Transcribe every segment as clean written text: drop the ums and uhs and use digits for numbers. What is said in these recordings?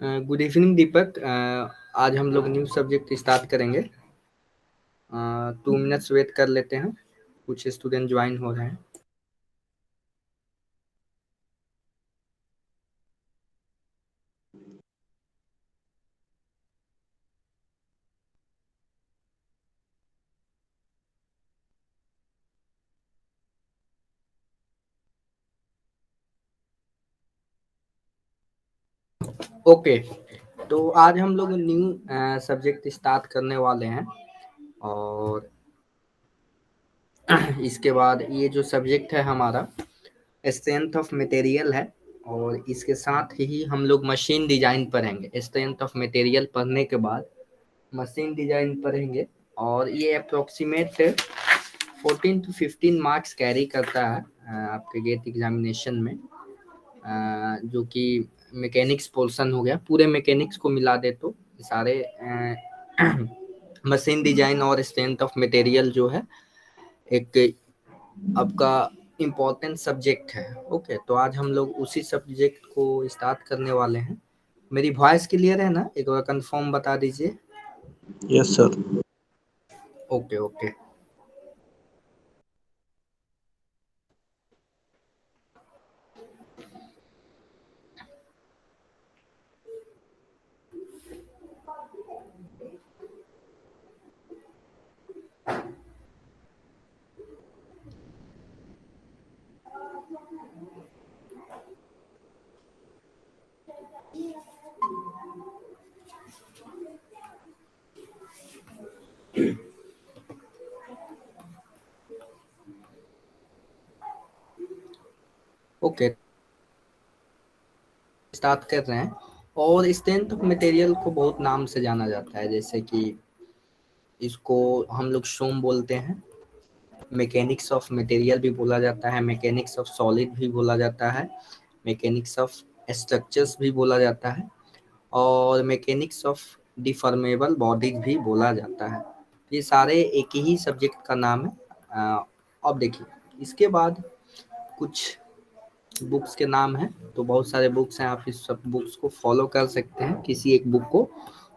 Good evening दीपक। आज हम लोग न्यू सब्जेक्ट स्टार्ट करेंगे। 2 मिनट्स वेट कर लेते हैं, कुछ स्टूडेंट ज्वाइन हो रहे हैं। ओके, तो आज हम लोग न्यू सब्जेक्ट स्टार्ट करने वाले हैं। और इसके बाद ये जो सब्जेक्ट है हमारा स्ट्रेंथ ऑफ मटेरियल है। और इसके साथ ही हम लोग मशीन डिजाइन पढ़ेंगे। स्ट्रेंथ ऑफ मटेरियल पढ़ने के बाद मशीन डिजाइन पढ़ेंगे। और ये अप्रोक्सीमेट 14 to 15 मार्क्स कैरी करता है आपके गेट एग्जामिनेशन में। जो कि मैकेनिक्स पोर्शन हो गया, पूरे मैकेनिक्स को मिला दे तो सारे मशीन डिजाइन और स्ट्रेंथ ऑफ मटेरियल जो है एक आपका इम्पोर्टेंट सब्जेक्ट है। ओके, तो आज हम लोग उसी सब्जेक्ट को स्टार्ट करने वाले हैं। मेरी वॉइस क्लियर है ना? एक बार कंफर्म बता दीजिए। Yes sir. Okay okay. Okay, start कर रहे हैं। और स्ट्रेंथ ऑफ मटेरियल को बहुत नाम से जाना जाता है, जैसे कि इसको हम लोग शोम बोलते हैं, मैकेनिक्स ऑफ मटेरियल भी बोला जाता है, मैकेनिक्स ऑफ सॉलिड भी बोला जाता है, मैकेनिक्स ऑफ स्ट्रक्चर्स भी बोला जाता है, और मैकेनिक्स ऑफ डिफॉर्मेबल बॉडीज भी बोला जाता है। ये सारे एक ही सब्जेक्ट का नाम है। अब देखिए, इसके बाद कुछ बुक्स के नाम हैं। तो बहुत सारे बुक्स हैं, आप इस सब बुक्स को फॉलो कर सकते हैं, किसी एक बुक को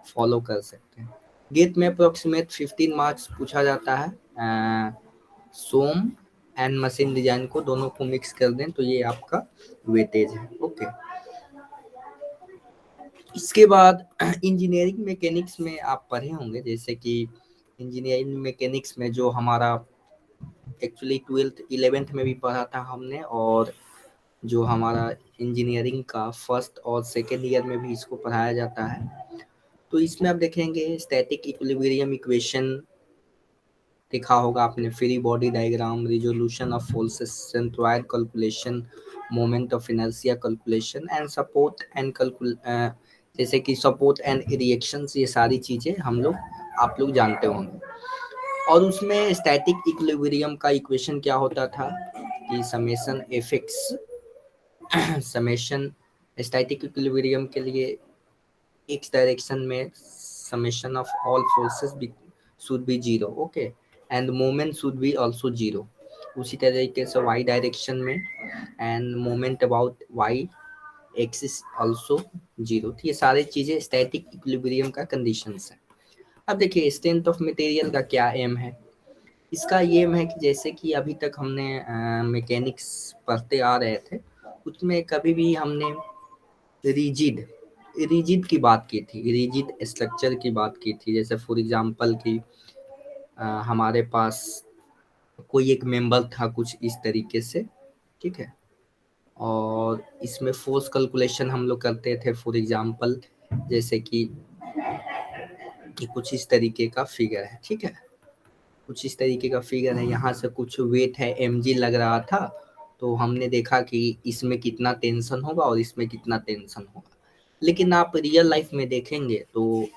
फॉलो कर सकते हैं। गेट में अप्रोक्सीमेट 15 मार्क्स पूछा जाता है। सोम एंड मशीन डिजाइन को दोनों को मिक्स कर दें तो ये आपका वेटेज है। ओके, इसके बाद इंजीनियरिंग मैकेनिक्स में आप पढ़े होंगे, जैसे कि इंजीनियरिंग मैकेनिक्स में जो हमारा एक्चुअली 12th 11th में भी पढ़ा था हमने, और जो हमारा इंजीनियरिंग का फर्स्ट और सेकेंड ईयर में भी इसको पढ़ाया जाता है। तो इसमें आप देखेंगे स्टैटिक इक्विलिब्रियम इक्वेशन देखा होगा आपने, free body diagram, resolution of forces, centroid calculation, moment of inertia calculation and support and जैसे कि सपोर्ट एंड रिएक्शंस, ये सारी चीजें हम लोग आप लोग जानते होंगे। और उसमें स्टैटिक इक्विलिब्रियम का इक्वेशन क्या होता था कि summation F x, summation static equilibrium के लिए एक्स डायरेक्शन में summation of all forces should be 0, okay, and moment should be also 0। उसी तरीके से y डायरेक्शन में and moment about y axis also 0। तो ये सारी चीजें स्टैटिक इक्विलिब्रियम का कंडीशंस है। अब देखिए स्ट्रेंथ ऑफ मटेरियल का क्या एम है। इसका ये एम है कि जैसे कि अभी तक हमने मैकेनिक्स पढ़ते आ रहे थे, उसमें कभी भी हमने रिजिड रिजिड की बात की थी, रिजिड स्ट्रक्चर की बात की थी। जैसे फॉर एग्जांपल कि हमारे पास कोई एक मेंबर था कुछ इस तरीके से, ठीक है, और इसमें फोर्स कैलकुलेशन हम लोग करते थे। फॉर एग्जांपल जैसे कि कुछ इस तरीके का फिगर है, ठीक है, कुछ इस तरीके का फिगर है, यहाँ से कुछ वेट है mg लग रहा था, तो हमने देखा कि इसमें कितना टेंशन होगा और इसमें कितना टेंशन होगा। लेकिन आप रियल लाइफ में देखेंगे तो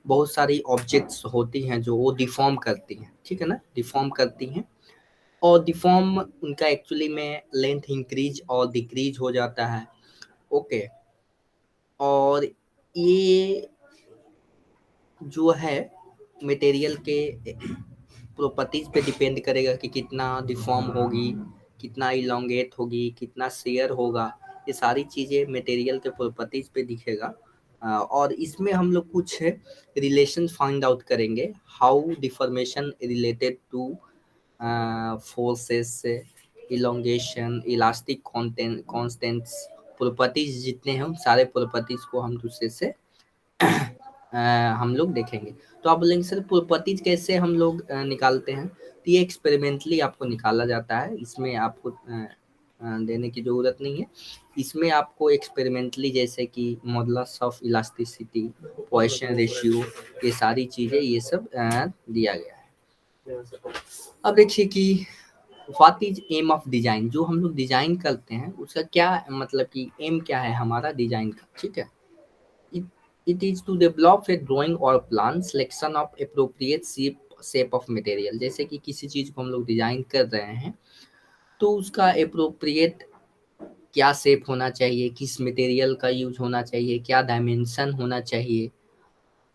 बहुत सारी ऑब्जेक्ट्स होती हैं जो वो डिफॉर्म करती हैं, ठीक है ना, डिफॉर्म करती हैं। और डिफॉर्म उनका एक्चुअली में लेंथ इंक्रीज और डिक्रीज हो जाता है। ओके, और ये जो है मटेरियल के प्रॉपर्टीज पे डिपेंड करेगा कि कितना डिफॉर्म होगी, कितना इलोंगेट होगी, कितना शेयर होगा। ये सारी चीज़ें मटेरियल के प्रॉपर्टीज पे दिखेगा। और इसमें हम लोग कुछ रिलेशन फाइंड आउट करेंगे, how deformation related two forces, elongation, elastic constants, properties जितने हैं उन सारे प्रॉपर्टीज को हम दूसरे से हम लोग देखेंगे। तो आप बोलेंगे सर प्रॉपर्टीज कैसे हम लोग निकालते हैं? तो ये एक्सपेरिमेंटली आपको निकाला जाता है, इसमें आपको देने की जरूरत नहीं है। इसमें आपको एक्सपेरिमेंटली जैसे कि modulus of elasticity, Poisson ratio, ये सारी चीजें ये सब दिया गया है। अब देखिए कि what is aim of design, जो हम लोग डिजाइन करते हैं उसका क्या मतलब कि एम क्या है हमारा डिजाइन का, ठीक है। It is to develop a drawing or plan selection of appropriate shape of material। जैसे कि किसी चीज को हम लोग डिजाइन कर रहे हैं तो उसका अप्रोप्रिएट क्या शेप होना चाहिए, किस मटेरियल का यूज होना चाहिए, क्या डायमेंशन होना चाहिए,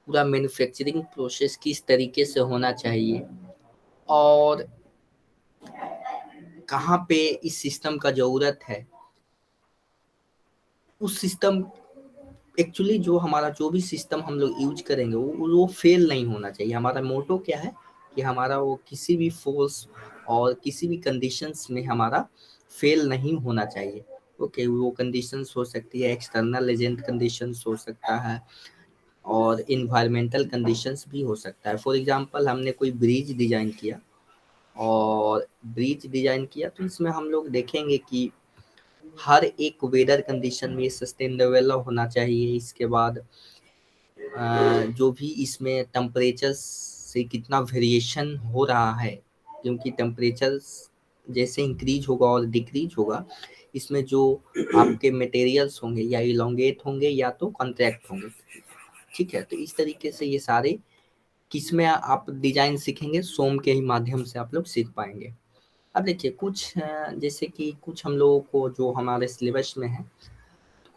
पूरा मैन्युफैक्चरिंग प्रोसेस किस तरीके से होना चाहिए, और कहाँ पे इस सिस्टम का जरूरत है, उस सिस्टम एक्चुअली जो हमारा जो भी सिस्टम हम लोग यूज करेंगे वो फेल नहीं होना चाहिए। हमारा मोटो क्या है कि हमारा वो किसी भी फोर्स और किसी भी कंडीशंस में हमारा फेल नहीं होना चाहिए। ओके, वो कंडीशंस हो सकती है, एक्सटर्नल एजेंट कंडीशंस हो सकता है और इन्वायरमेंटल कंडीशंस भी हो सकता है। फॉर एग्जांपल हमने कोई ब्रिज डिजाइन किया तो इसमें हम लोग देखेंगे कि हर एक वेदर कंडीशन में सस्टेनेबल होना चाहिए। इसके बाद जो भी इसमें टेम्परेचर से कितना वेरिएशन हो रहा है, क्योंकि टेम्परेचर जैसे इंक्रीज होगा और डिक्रीज होगा, इसमें जो आपके मटेरियल्स होंगे या इलोंगेट होंगे या तो कॉन्ट्रैक्ट होंगे, ठीक है। तो इस तरीके से ये सारे किसमें आप डिजाइन सीखेंगे, सोम के ही माध्यम से आप लोग सीख पाएंगे। अब देखिए कुछ जैसे कि कुछ हम लोगों को जो हमारे सिलेबस में है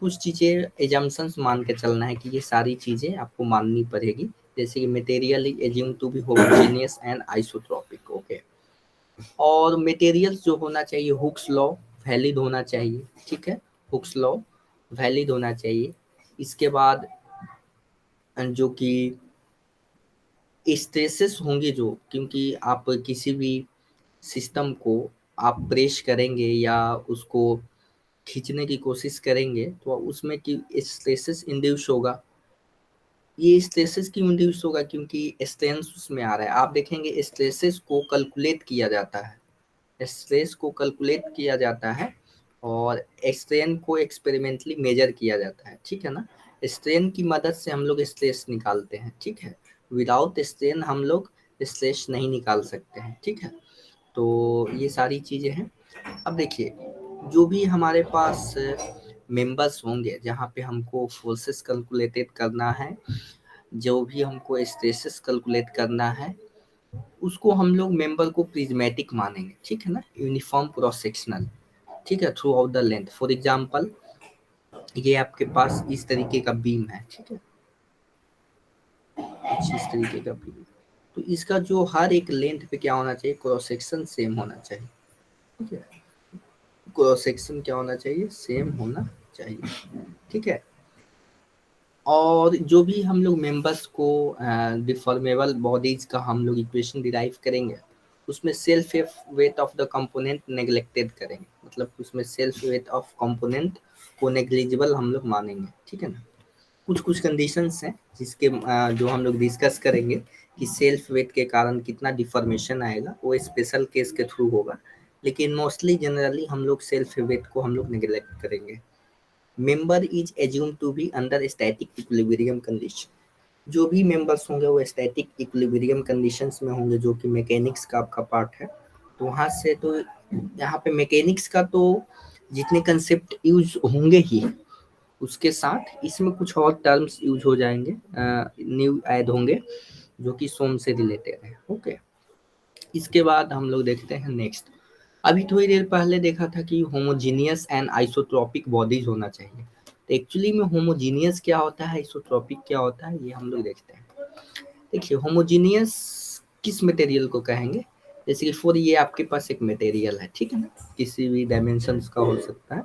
कुछ चीजें एजम्पशंस मान के चलना है कि ये सारी चीजें आपको माननी पड़ेगी। जैसे कि material is assume to be homogeneous and isotropic, okay. और मटेरियल्स जो होना चाहिए हुक्स लॉ वैलिड होना चाहिए, ठीक है, हुक्स लॉ वैलिड होना चाहिए। इसके बाद जो कि स्ट्रेसेस होंगे जो, क्योंकि आप किसी भी सिस्टम को आप प्रेस करेंगे या उसको खींचने की कोशिश करेंगे तो उसमें कि स्ट्रेसेस इंड्यूस होगा। ये स्ट्रेसेस क्यों इंड्यूस होगा? क्योंकि स्ट्रेंथ उसमें आ रहा है। आप देखेंगे स्ट्रेसेस को कैलकुलेट किया जाता है, स्ट्रेस को कैलकुलेट किया जाता है और स्ट्रेन को एक्सपेरिमेंटली मेजर किया जाता है, ठीक है ना। स्ट्रेन की मदद से हम लोग स्ट्रेस निकालते हैं, ठीक है। विदाउट स्ट्रेन हम लोग स्ट्रेस नहीं निकाल सकते हैं, ठीक है। तो ये सारी चीजें हैं। अब देखिए जो भी हमारे पास मेंबर्स होंगे जहाँ पे हमको फोर्सेस कैलकुलेटेड करना है, जो भी हमको स्ट्रेसेस कैलकुलेट करना है, उसको हम लोग मेंबर को प्रिज्मेटिक मानेंगे, ठीक है ना, यूनिफॉर्म क्रॉस सेक्शनल, ठीक है, through out the length. For example ये आपके पास इस तरीके का बीम है, ठीक है, इस तरीके का बीम, तो इसका जो हर एक लेंथ पे क्या होना चाहिए, क्रॉस सेक्शन सेम होना चाहिए, ठीक है, क्रॉस सेक्शन क्या होना चाहिए, सेम होना चाहिए, ठीक है। और जो भी हम लोग मेंबर्स को डिफॉर्मेबल बॉडीज का हम लोग इक्वेशन डिराइव करेंगे उसमें self weight of the component neglected करेंगे, मतलब उसमें सेल्फ वेट ऑफ कंपोनेंट को नेग्लिजिबल हम लोग मानेंगे, ठीक है ना। कुछ कुछ कंडीशंस हैं जिसके जो हम लोग डिस्कस करेंगे कि सेल्फ वेट के कारण कितना डिफॉर्मेशन आएगा, वो स्पेशल केस के थ्रू होगा, लेकिन मोस्टली जनरली हम लोग सेल्फ वेट को हम लोग नेग्लेक्ट करेंगे। Member is assume to be under static equilibrium condition. जो भी मेंबर्स होंगे वो स्टैटिक इक्विलिब्रियम कंडीशंस में होंगे, जो कि मैकेनिक्स का आपका पार्ट है। तो वहाँ से तो यहाँ पे मैकेनिक्स का तो जितने कंसेप्ट यूज होंगे ही, उसके साथ इसमें कुछ और टर्म्स यूज हो जाएंगे, न्यू ऐड होंगे जो कि सोम से रिलेटेड है, ओके। इसके बाद हम लोग देखते हैं नेक्स्ट। अभी थोड़ी देर पहले देखा था कि होमोजीनियस एंड आइसोट्रोपिक बॉडीज होना चाहिए। तो एक्चुअली में होमोजीनियस क्या होता है, आइसोट्रोपिक क्या होता है, ये हम लोग देखते हैं। देखिए होमोजीनियस किस मटेरियल को कहेंगे, जैसे कि फॉर ये आपके पास एक मटेरियल है, ठीक है ना, किसी भी डायमेंशन का हो सकता है।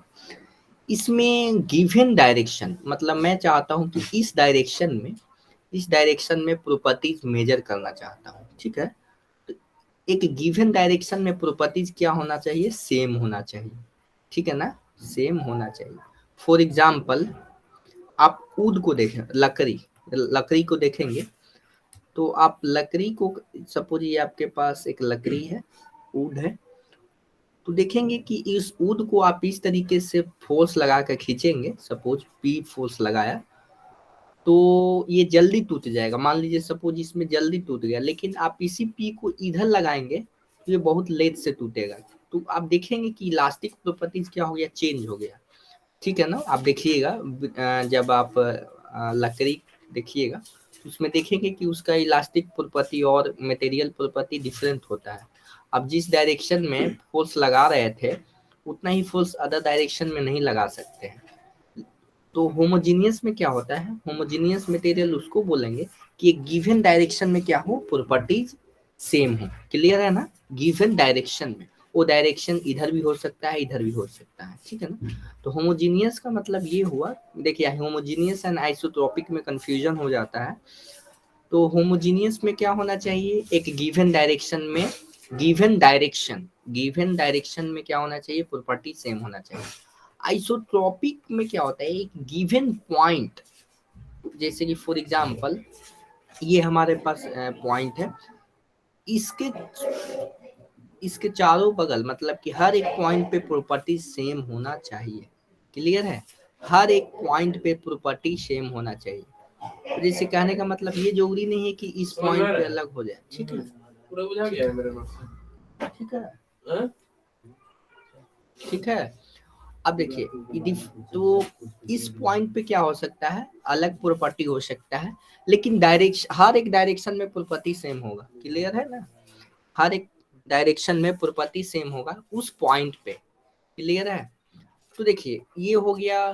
इसमें गिवन डायरेक्शन, मतलब मैं चाहता हूं कि इस डायरेक्शन में प्रॉपर्टीज मेजर करना चाहता हूं, ठीक है। तो एक गिवन डायरेक्शन में प्रॉपर्टीज क्या होना चाहिए, सेम होना चाहिए, ठीक है ना, सेम होना चाहिए। फॉर एग्जाम्पल आप ऊद को देखें, लकड़ी लकड़ी को देखेंगे, तो आप लकड़ी को, सपोज ये आपके पास एक लकड़ी है, ऊद है, तो देखेंगे कि इस ऊद को आप इस तरीके से फोर्स लगा कर खींचेंगे, सपोज पी फोर्स लगाया, तो ये जल्दी टूट जाएगा। मान लीजिए सपोज इसमें जल्दी टूट गया, लेकिन आप इसी पी को इधर लगाएंगे तो ये बहुत लेट से टूटेगा। तो आप देखेंगे कि इलास्टिक प्रॉपर्टीज क्या हो गया, चेंज हो गया, ठीक है ना। आप देखिएगा जब आप लकड़ी देखिएगा, उसमें देखेंगे कि उसका इलास्टिक प्रॉपर्टी और मटेरियल प्रॉपर्टी डिफरेंट होता है। अब जिस डायरेक्शन में फोर्स लगा रहे थे, उतना ही फोर्स अदर डायरेक्शन में नहीं लगा सकते हैं। तो होमोजीनियस में क्या होता है, होमोजीनियस मटेरियल उसको बोलेंगे कि एक गिवन डायरेक्शन में क्या हो, प्रॉपर्टीज सेम हो। क्लियर है ना, गिवन डायरेक्शन में, वो डायरेक्शन इधर भी हो सकता है, इधर भी हो सकता है, ठीक है ना। तो होमोजीनियस का मतलब ये हुआ, देखिए होमोजीनियस एंड आइसोट्रोपिक में कंफ्यूजन हो जाता है। तो होमोजीनियस में क्या होना चाहिए, एक गिवन डायरेक्शन में, गिवन डायरेक्शन में क्या होना चाहिए, प्रॉपर्टी सेम होना चाहिए। आइसोट्रोपिक में क्या होता है, एक गिवन पॉइंट, जैसे कि फॉर एग्जांपल ये हमारे पास पॉइंट है, इसके इसके चारों बगल, मतलब कि हर एक पॉइंट पे प्रॉपर्टी सेम होना चाहिए। क्लियर है, हर एक पॉइंट पे प्रॉपर्टी सेम होना चाहिए। तो जैसे कहने का मतलब ये जरूरी नहीं है कि इस पॉइंट पे अलग हो जाए, ठीक है, पूरा बुझा गया है मेरे पास, ठीक है, ठीक है। अब देखिए, तो इस पॉइंट पे क्या हो सकता है, अलग प्रॉपर्टी हो सकता है, लेकिन डायरेक्शन, हर एक डायरेक्शन में प्रॉपर्टी सेम होगा। क्लियर है ना, हर एक डायरेक्शन में प्रॉपर्टी सेम होगा उस पॉइंट पे। क्लियर है। तो देखिए ये हो गया,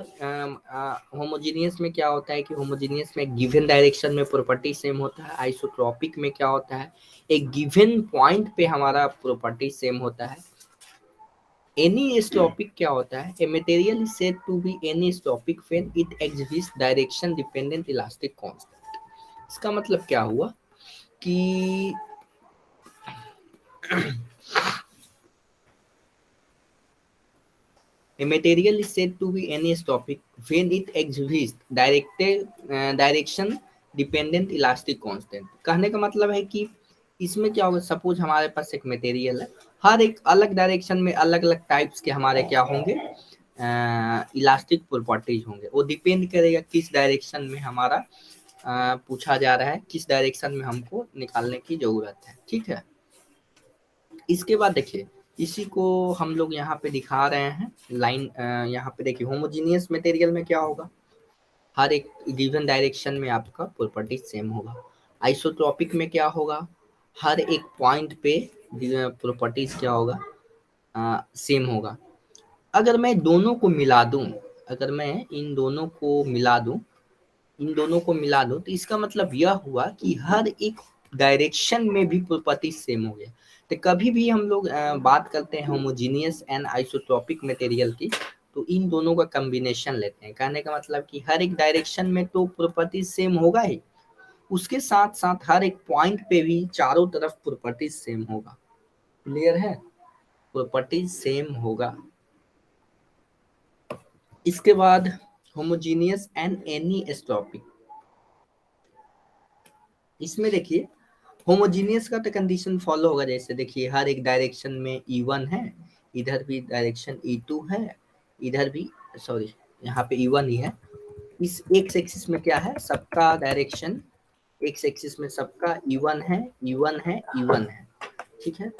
होमोजीनियस में क्या होता है कि होमोजीनियस में गिवन डायरेक्शन में प्रॉपर्टी सेम होता है। आइसोट्रोपिक में क्या होता है, एक गिवन पॉइंट पे हमारा प्रॉपर्टी सेम होता है। एनीस्टॉपिक क्या होता है, a material is said to be anisotropic when it exist direction dependent elastic constant. इसका मतलब क्या हुआ कि a material is said to be anisotropic when it exhibits direction dependent elastic constant। कहने का मतलब है कि इसमें क्या होगा, सपोज हमारे पास एक मटेरियल है, हर एक अलग डायरेक्शन में अलग अलग टाइप्स के हमारे क्या होंगे, इलास्टिक प्रॉपर्टीज होंगे। वो डिपेंड करेगा किस डायरेक्शन में हमारा पूछा जा रहा है, किस डायरेक्शन में हमको निकालने की जरूरत है, ठीक है। इसके बाद देखिए, इसी को हम लोग यहाँ पे दिखा रहे हैं लाइन, यहाँ पे देखिए होमोजीनियस मटेरियल में क्या होगा, हर एक गिवन डायरेक्शन में आपका प्रॉपर्टी सेम होगा। आइसोट्रोपिक में क्या होगा, हर एक पॉइंट पे प्रॉपर्टीज क्या होगा, सेम होगा। अगर मैं दोनों को मिला दूं, अगर मैं इन दोनों को मिला दो, तो इसका मतलब यह हुआ कि हर एक डायरेक्शन में भी प्रॉपर्टी सेम हो गया। तो कभी भी हम लोग बात करते हैं होमोजीनियस एंड आइसोट्रोपिक मटेरियल की, तो इन दोनों का कॉम्बिनेशन लेते हैं। कहने का मतलब कि हर एक डायरेक्शन में तो प्रॉपर्टी सेम होगा ही, उसके साथ साथ हर एक पॉइंट पे भी चारों तरफ प्रॉपर्टी सेम होगा। क्लियर है, प्रॉपर्टी सेम होगा। इसके बाद होमोजीनियस एंड एनीस्टॉपिक, इसमें देखिए होमोजीनियस का तो कंडीशन फॉलो होगा, जैसे देखिए हर एक डायरेक्शन में E1 है, इधर भी डायरेक्शन E2 है, इधर भी, सॉरी यहाँ पे E1 ही है। इस एक्स एक्सिस में क्या है, सबका डायरेक्शन, एक्स एक्सिस में सबका E1 है, E1 है, E1 है, ठीक है।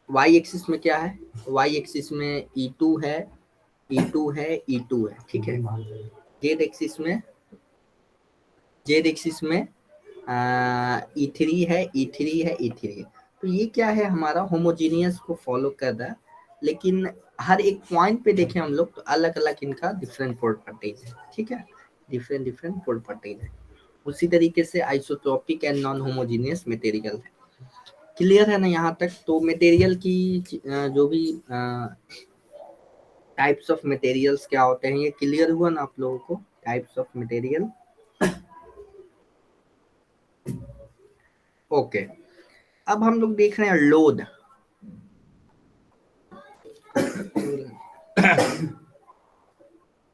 वाई एक्सिस में क्या है, वाई एक्सिस में E2 है, E2 है, E2 है, ठीक है। जेड एक्सिस में E3 है, E3 है, E3 है। तो ये क्या है, हमारा होमोजीनियस को फॉलो कर रहा है, लेकिन हर एक पॉइंट पे देखें हम लोग तो अलग अलग इनका डिफरेंट प्रॉपर्टीज है, ठीक है, डिफरेंट डिफरेंट प्रॉपर्टीज है। उसी तरीके से isotropic and non homogeneous material है। क्लियर है ना यहाँ तक। तो मटेरियल की जो भी टाइप्स ऑफ मटेरियल्स क्या होते हैं, ये क्लियर हुआ ना आप लोगों को? Types of material. ओके, अब हम लोग देख रहे हैं लोड।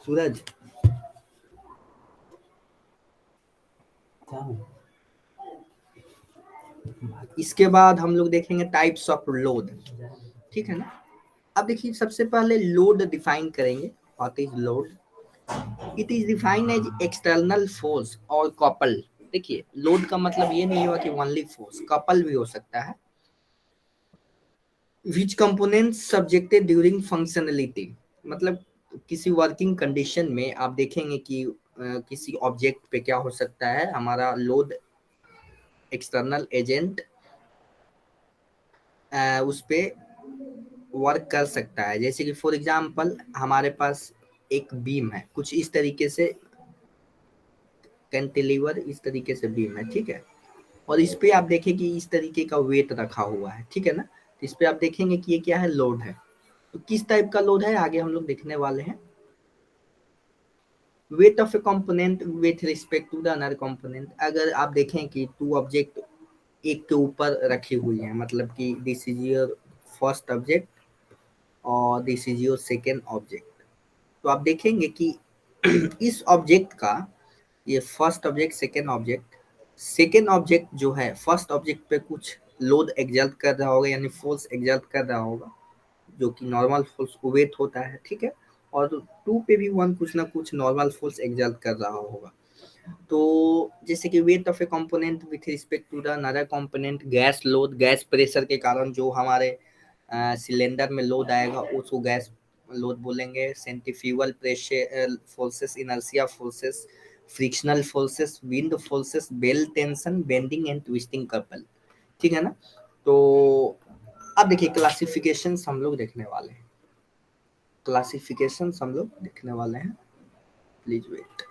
सूरज, इसके बाद हम लोग देखेंगे टाइप्स ऑफ लोड, ठीक है ना। अब देखिए सबसे पहले लोड डिफाइन करेंगे। What is load? It is defined as external force और कपल। देखिए लोड का मतलब ये नहीं हुआ कि ओनली फोर्स, कपल भी हो सकता है। विच कंपोनेंट्स सब्जेक्टेड ड्यूरिंग फंक्शनलिटी, मतलब किसी वर्किंग कंडीशन में आप देखेंगे कि किसी ऑब्जेक्ट पे क्या हो सकता है, हमारा लोड एक्सटर्नल एजेंट उस पे वर्क कर सकता है। जैसे कि फॉर एग्जांपल हमारे पास एक बीम है, कुछ इस तरीके से कैंटिलीवर, इस तरीके से बीम है, ठीक है। और इस पे आप देखें कि इस तरीके का वेट रखा हुआ है, ठीक है ना। तो इस पे आप देखेंगे कि ये क्या है, लोड है। तो किस टाइप का लोड है आगे हम लोग देखने वाले हैं। Weight of a component with respect to the another component, अगर आप देखें कि टू ऑब्जेक्ट एक के ऊपर रखी हुई है, मतलब कि this is your first object और this is your second object. तो आप देखेंगे कि इस ऑब्जेक्ट का, ये first object second object, second object जो है फर्स्ट ऑब्जेक्ट पे कुछ लोड एग्जर्ट कर रहा होगा, यानी फोर्स एग्जर्ट कर रहा होगा, जो कि नॉर्मल फोर्स वेट होता है, ठीक है। और टू पे भी वन कुछ ना कुछ नॉर्मल फोर्स एग्जर्ट कर रहा होगा। तो जैसे कि weight of a component with respect to the another component, gas load, gas pressure के कारण जो हमारे सिलेंडर में लोड आएगा उसको गैस लोड बोलेंगे। Centrifugal pressure forces, inertia forces, frictional forces, wind forces, belt tension, bending and twisting couple, ठीक है ना। तो अब देखिए क्लासिफिकेशन हम लोग देखने वाले हैं, क्लासिफिकेशन हम लोग देखने वाले हैं। Please wait.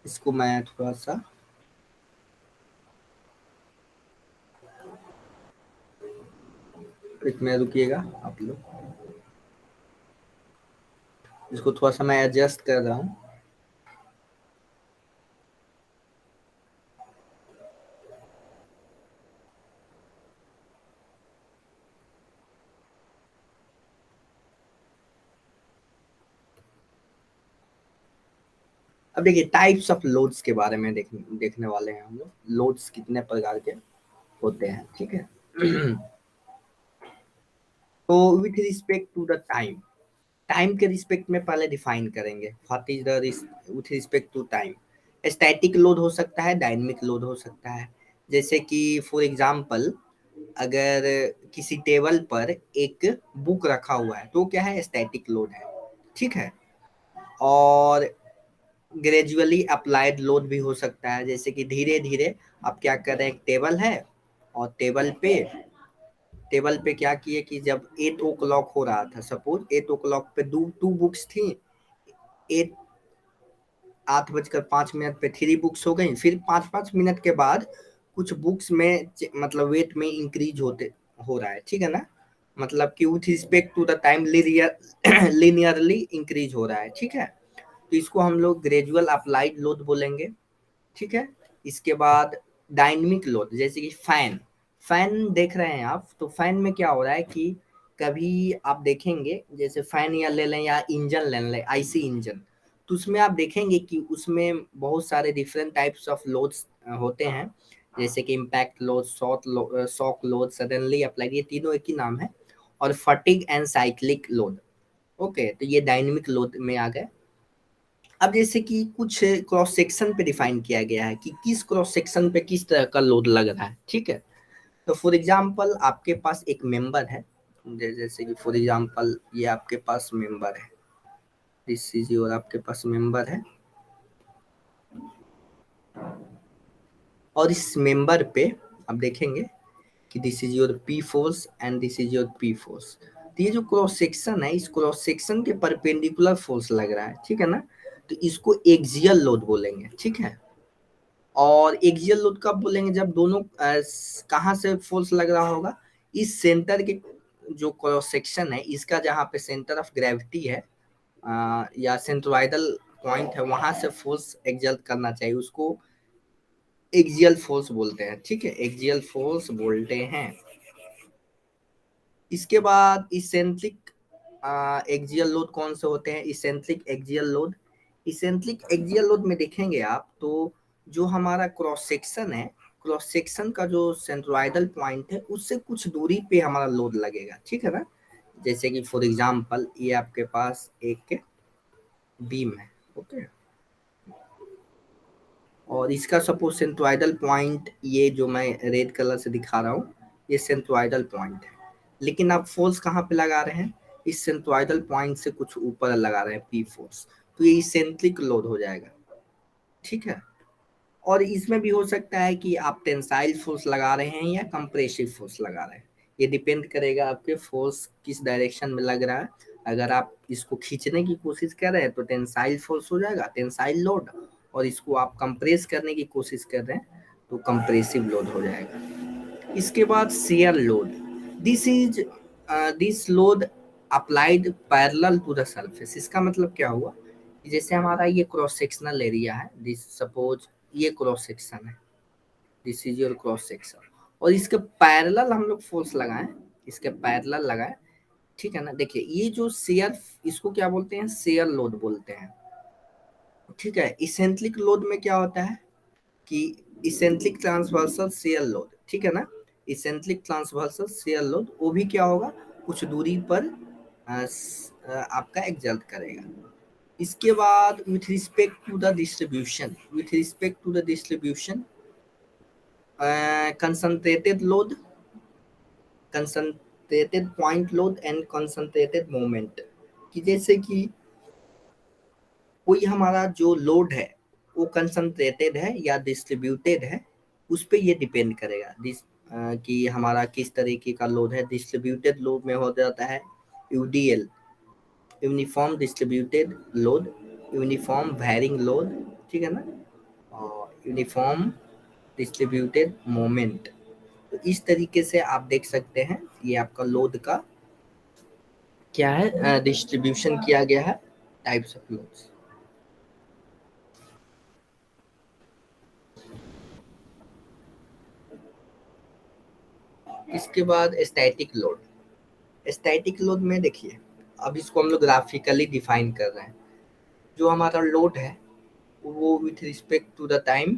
इसको मैं थोड़ा सा, एक मिनट रुकिएगा आप लोग, इसको थोड़ा सा मैं एडजस्ट कर रहा हूँ। अब देखिए टाइप्स ऑफ लोड्स के बारे में देखने वाले हैं हम लोग। लोड्स कितने प्रकार के होते हैं, ठीक है। तो with respect to the time, time के रिस्पेक्ट में पहले डिफाइन करेंगे what is the with respect to time. Static load हो सकता है, डायनेमिक लोड हो सकता है। जैसे कि फॉर एग्जांपल अगर किसी टेबल पर एक बुक रखा हुआ है तो क्या है, स्टैटिक लोड है, ठीक है। और ग्रेजुअली अप्लाइड लोड भी हो सकता है, जैसे कि धीरे धीरे आप क्या कर रहे हैं, एक टेबल है और टेबल पे क्या किए कि जब 8 o'clock हो रहा था, सपोज 8 o'clock पे टू बुक्स थी, 8:05 पे 3 बुक्स हो गई, फिर 5-5 मिनट के बाद कुछ बुक्स में मतलब वेट में इंक्रीज होते हो रहा है, ठीक है ना। मतलब कि with respect to the time linearly increase हो रहा है, ठीक है। तो इसको हम लोग ग्रेजुअल अप्लाइड लोड बोलेंगे, ठीक है। इसके बाद डायनेमिक लोड, जैसे कि फैन, फैन देख रहे हैं आप, तो फैन में क्या हो रहा है कि कभी आप देखेंगे जैसे फैन या ले लें या इंजन ले लें, आईसी इंजन, तो उसमें आप देखेंगे कि उसमें बहुत सारे डिफरेंट टाइप्स ऑफ लोड्स होते हैं, जैसे कि impact load, shock load, suddenly applied, ये तीनों एक ही नाम है। और fatigue and cyclic load. Okay, तो ये डायनेमिक लोड में आ गए। अब जैसे कि कुछ क्रॉस सेक्शन पे डिफाइन किया गया है कि किस क्रॉस सेक्शन पे किस तरह का लोड लग रहा है, ठीक है। तो फॉर एग्जांपल आपके पास एक मेंबर है, जैसे कि फॉर एग्जांपल ये आपके पास मेंबर है, दिस इज योर, आपके पास मेंबर है। और इस मेंबर पे आप देखेंगे कि this is your P force and this is your P force. तो ये जो क्रॉस सेक्शन है, इस क्रॉस सेक्शन के परपेंडिकुलर फोर्स लग रहा है, ठीक है ना, तो इसको एक्सियल लोड बोलेंगे, ठीक है। और एक्सियल लोड कब बोलेंगे, जब दोनों कहाँ से फोर्स लग रहा होगा, इस सेंटर के जो क्रॉस सेक्शन है इसका जहाँ पे सेंटर ऑफ ग्रेविटी है या सेंट्रोइडल पॉइंट है, वहां से फोर्स एक्सर्ट करना चाहिए, उसको एक्सियल फोर्स बोलते हैं, ठीक है, एक्सियल फोर्स बोलते हैं। इसके बाद इसेंट्रिक एक्सियल लोड कौन से होते हैं, eccentric axial load. Eccentric axial load में देखेंगे आप तो जो हमारा क्रॉस सेक्शन है, क्रॉस सेक्शन का जो सेंट्रोइडल पॉइंट है उससे कुछ दूरी पे हमारा लोड लगेगा, ठीक है ना। जैसे कि फॉर एग्जांपल ये आपके पास एक बीम है, ओके, और इसका सपोज सेंट्रोइडल पॉइंट ये जो मैं रेड कलर से दिखा रहा हूँ, ये सेंट्रोइडल पॉइंट है, लेकिन आप फोर्स कहाँ पे लगा रहे हैं, इस सेंट्रोइडल पॉइंट से कुछ ऊपर लगा रहे हैं पी फोर्स, तो ये इसेंट्रिक लोड हो जाएगा, ठीक है। और इसमें भी हो सकता है कि आप टेंसाइल फोर्स लगा रहे हैं या कंप्रेसिव फोर्स लगा रहे हैं, ये डिपेंड करेगा आपके फोर्स किस डायरेक्शन में लग रहा है। अगर आप इसको खींचने की कोशिश कर रहे हैं तो टेंसाइल फोर्स हो जाएगा, टेंसाइल लोड, और इसको आप कंप्रेस करने की कोशिश कर रहे हैं तो कंप्रेसिव लोड हो जाएगा। इसके बाद shear load, this is this load applied parallel to the surface. इसका मतलब क्या हुआ, जैसे हमारा ये क्रॉस सेक्शनल एरिया है, दिस सपोज ये क्रॉस सेक्शन है, this is your cross section, और इसके पैरेलल हम लोग फोर्स लगाएं, इसके पैरेलल लगाएं, ठीक है ना। देखिए ये जो शेयर, इसको क्या बोलते हैं, शेयर लोड बोलते हैं, ठीक है। इसेंट्रिक लोड में क्या होता है कि इसेंट्रिक ट्रांसवर्सल शेयर लोड, ठीक है ना, इसेंट्रिक ट्रांसवर्सल शेयर लोड वो भी क्या होगा, कुछ दूरी पर आपका एक्सर्ट करेगा। इसके बाद with respect to the distribution, with respect to the distribution concentrated load, concentrated point load and concentrated moment, कि जैसे कि कोई हमारा जो लोड है वो कंसंट्रेटेड है या डिस्ट्रीब्यूटेड है, उस पर ये डिपेंड करेगा कि हमारा किस तरीके का लोड है। डिस्ट्रीब्यूटेड लोड में हो जाता है UDL, uniform distributed load, uniform varying load, ठीक है ना, और यूनिफॉर्म डिस्ट्रीब्यूटेड मोमेंट। तो इस तरीके से आप देख सकते हैं ये आपका लोड का क्या है, डिस्ट्रीब्यूशन किया गया है, टाइप्स ऑफ लोड्स। इसके बाद स्टैटिक लोड, स्टैटिक लोड में देखिए अब इसको हम लोग ग्राफिकली डिफाइन कर रहे हैं। जो हमारा लोड है वो with respect to the time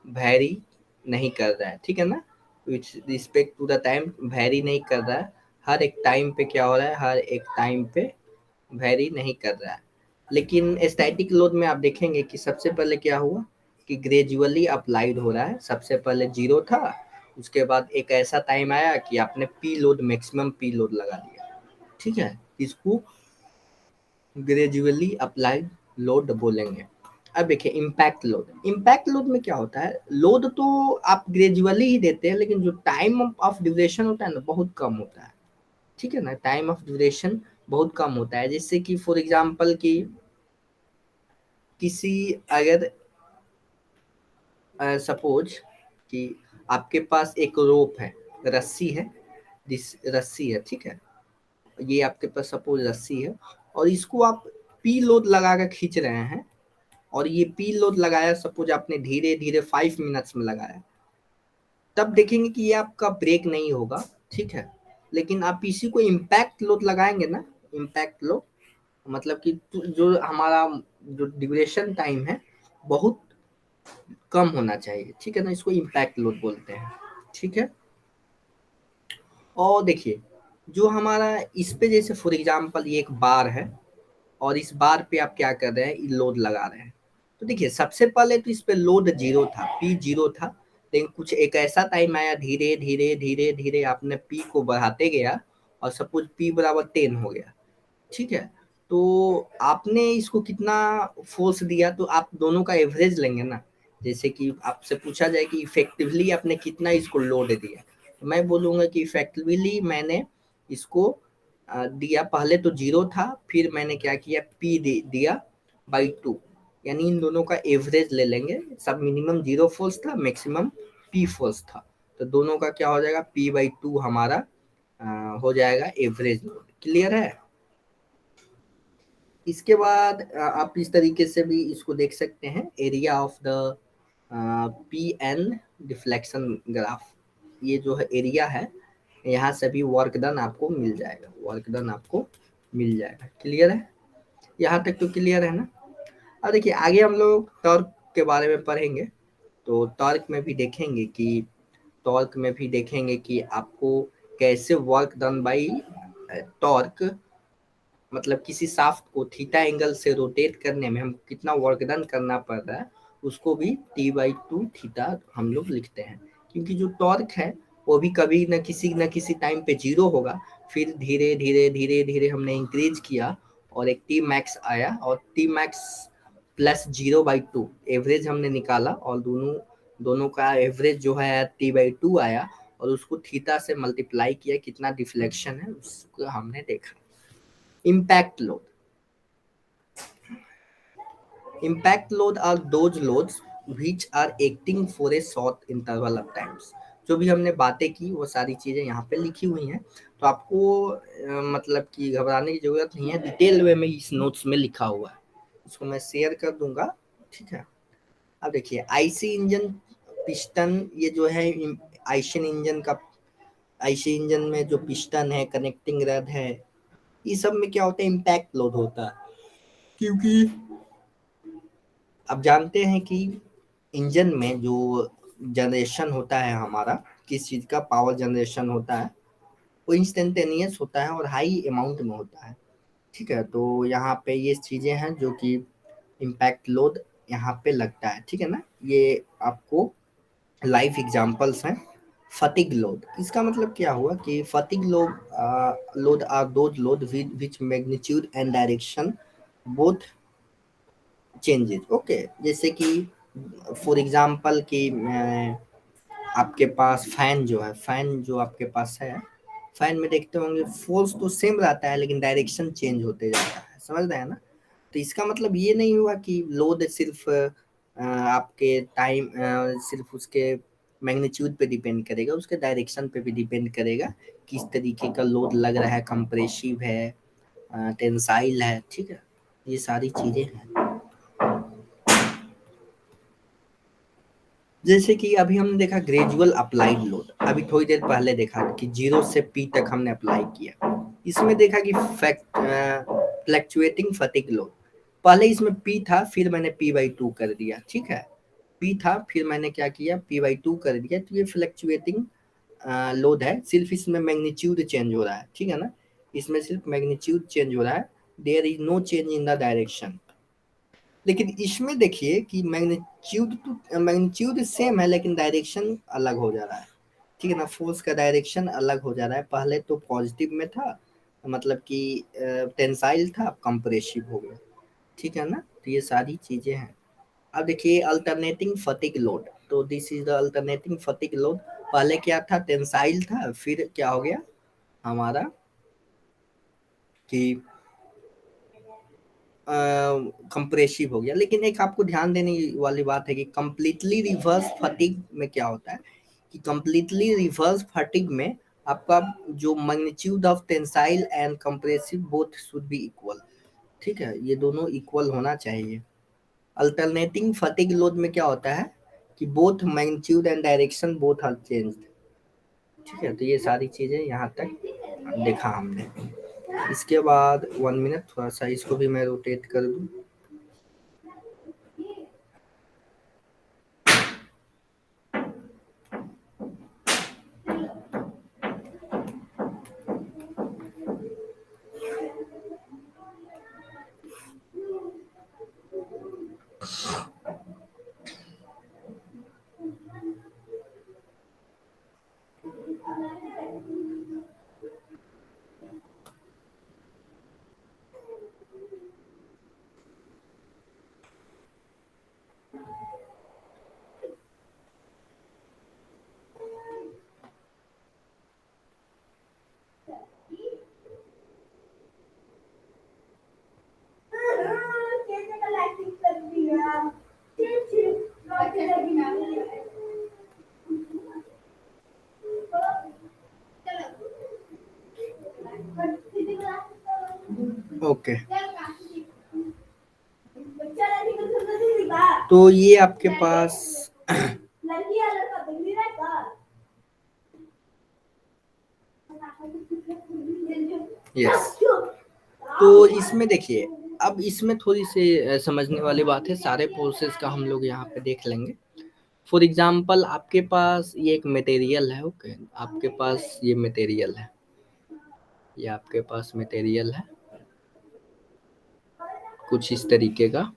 vary नहीं कर रहा है, ठीक है ना, with respect to the time vary नहीं कर रहा है, हर एक टाइम पे क्या हो रहा है, हर एक टाइम पे वैरी नहीं कर रहा है। लेकिन स्टैटिक लोड में आप देखेंगे कि सबसे पहले क्या हुआ कि ग्रेजुअली अप्लाइड हो रहा है, सबसे पहले जीरो था, उसके बाद एक ऐसा टाइम आया कि आपने P load, maximum P load लगा दिया, ठीक है, इसको ग्रेजुअली अप्लाइड लोड बोलेंगे। अब देखिए इम्पैक्ट लोड, इम्पैक्ट लोड में क्या होता है, लोड तो आप ग्रेजुअली ही देते हैं लेकिन जो टाइम ऑफ ड्यूरेशन होता है ना बहुत कम होता है, ठीक है ना, टाइम ऑफ ड्यूरेशन बहुत कम होता है। जैसे कि फॉर एग्जांपल कि किसी अगर सपोज कि आपके पास एक रोप है, रस्सी है, जिस रस्सी है, ठीक है, ये आपके पास सपोज रस्सी है और इसको आप पी लोड लगा कर खींच रहे हैं, और ये पी लोड लगाया सपोज आपने धीरे धीरे 5 मिनट्स में लगाया, तब देखेंगे कि ये आपका ब्रेक नहीं होगा, ठीक है। लेकिन आप इसी को इम्पैक्ट लोड लगाएंगे ना, इम्पैक्ट लोड मतलब कि जो हमारा जो ड्यूरेशन टाइम है बहुत कम होना चाहिए, ठीक है ना, इसको इम्पैक्ट लोड बोलते हैं, ठीक है। और देखिए जो हमारा इस पे जैसे फॉर एग्जांपल ये एक बार है और इस बार पे आप क्या कर रहे हैं, लोड लगा रहे हैं, तो देखिए सबसे पहले तो इस पे लोड जीरो था, पी जीरो था, लेकिन कुछ एक ऐसा टाइम आया धीरे धीरे धीरे धीरे आपने पी को बढ़ाते गया और सपोज पी बराबर 10 हो गया, ठीक है। तो आपने इसको कितना फोर्स दिया, तो आप दोनों का एवरेज लेंगे ना, जैसे कि आपसे पूछा जाए कि इफेक्टिवली आपने कितना इसको लोड दिया, तो मैं बोलूंगा कि इफेक्टिवली मैंने इसको दिया, पहले तो 0 था, फिर मैंने क्या किया, पी दिया बाई 2, यानी इन दोनों का एवरेज ले लेंगे। सब मिनिमम 0 फोर्स था, मैक्सिमम पी फोर्स था, तो दोनों का क्या हो जाएगा, पी बाई 2 हमारा हो जाएगा एवरेज लोड। क्लियर है? इसके बाद आप इस तरीके से भी इसको देख सकते हैं, area of the P N deflection graph. ये जो है एरिया है, यहाँ से भी वर्क डन आपको मिल जाएगा, वर्क डन आपको मिल जाएगा। क्लियर है? यहाँ तक तो क्लियर है ना? अब देखिए आगे हम लोग टॉर्क के बारे में पढ़ेंगे, तो टॉर्क में भी देखेंगे कि आपको कैसे वर्क डन बाई टॉर्क, मतलब किसी शाफ्ट को थीटा एंगल से रोटेट करने में हम कितना वर्क डन करना पड़ रहा है, उसको भी टी बाई 2 थीटा हम लोग लिखते हैं। क्योंकि जो टॉर्क है वो भी कभी न किसी टाइम पे 0 होगा, फिर धीरे धीरे धीरे धीरे हमने इंक्रीज किया और एक टी मैक्स आया, और टी मैक्स प्लस 0/2 एवरेज हमने निकाला, और दोनों दोनों का एवरेज जो है t/2 आया, और उसको थीटा से मल्टीप्लाई किया, कितना डिफ्लेक्शन है उसको हमने देखा। Impact load, impact load are those loads which are acting for a short interval of times। जो भी हमने बातें की वो सारी चीजें यहाँ पे लिखी हुई हैं, तो आपको मतलब कि घबराने की जरूरत नहीं है, डिटेल वे में इस नोट्स में लिखा हुआ है, इसको मैं शेयर कर दूंगा। ठीक है, अब देखिए आईसी इंजन, पिस्टन, ये जो है आईसी इंजन का, आईसी इंजन में जो पिस्टन है, कनेक्टिंग रड है, ये सब में क्या होता है, इम्पैक्ट लोड होता है। क्योंकि अब जानते हैं कि इंजन में जो जनरेशन होता है हमारा, किस चीज का पावर जनरेशन होता है, वो इंस्टेंटेनियस होता है और हाई अमाउंट में होता है। ठीक है, तो यहाँ पे ये चीजें हैं जो कि इम्पैक्ट लोड यहाँ पे लगता है। ठीक है ना, ये आपको लाइव एग्जांपल्स हैं। फटिग लोड, इसका मतलब क्या हुआ कि fatigue load are those load which magnitude and direction both changes. Okay, जैसे कि फॉर एग्जांपल कि आपके पास फैन जो है, फैन जो आपके पास है, फैन में देखते होंगे फोर्स तो सेम रहता है लेकिन डायरेक्शन चेंज होते जाता है, समझ रहे हैं ना? तो इसका मतलब ये नहीं हुआ कि लोड सिर्फ आपके टाइम सिर्फ उसके मैग्नीट्यूड पे डिपेंड करेगा, उसके डायरेक्शन पे भी डिपेंड करेगा, किस तरीके का लोड लग रहा है, कंप्रेसिव है, टेंसाइल है। ठीक है, ये सारी चीजें हैं। जैसे कि अभी हमने देखा ग्रेजुअल अप्लाइड लोड, अभी थोड़ी देर पहले देखा कि 0 से P तक हमने अप्लाई किया, इसमें देखा कि फ्लैक्चुएटिंग फटिग लोड, पहले इसमें P था, फिर मैंने P/2 कर दिया। ठीक है, P था, फिर मैंने क्या किया, P/2 कर दिया, तो ये फ्लैक्चुएटिंग लोड है, सिर्फ इसमें मैग्नीट्यूड चेंज हो रहा है। ठीक है ना, इसमें सिर्फ मैग्नीट्यूड चेंज हो रहा है, there is no change in the direction. लेकिन इसमें देखिए कि मैग्नीट्यूड सेम है लेकिन डायरेक्शन अलग हो जा रहा है। ठीक है ना, फोर्स का डायरेक्शन अलग हो जा रहा है, पहले तो पॉजिटिव में था, मतलब कि टेंसाइल था, अब कंप्रेसिव हो गया। ठीक है ना, तो ये सारी चीजें हैं। अब देखिए अल्टरनेटिंग फटिग लोड, तो this is the alternating fatigue load. पहले क्या था, टेंसाइल था, फिर क्या हो गया हमारा कि कंप्रेसिव हो गया। लेकिन एक आपको ध्यान देने वाली बात है कि कंप्लीटली रिवर्स फटिग में क्या होता है, कि कंप्लीटली रिवर्स फटिग में आपका जो magnitude of tensile and compressive both should be equal. ठीक है, ये दोनों इक्वल होना चाहिए। अल्टरनेटिंग फटिग लोड में क्या होता है कि both magnitude and direction both are changed. ठीक है, तो ये सारी चीजें यहाँ तक देखा हमने। इसके बाद 1 मिनट, थोड़ा सा इसको भी मैं रोटेट कर दूं। तो ये आपके पास यस, तो इसमें देखिए, अब इसमें थोड़ी सी समझने वाली बात है, सारे फोर्सेस का हम लोग यहाँ पे देख लेंगे। फॉर एग्जाम्पल आपके पास ये एक मटेरियल है, ओके, आपके पास ये मटेरियल है, ये आपके पास मटेरियल है कुछ इस तरीके का,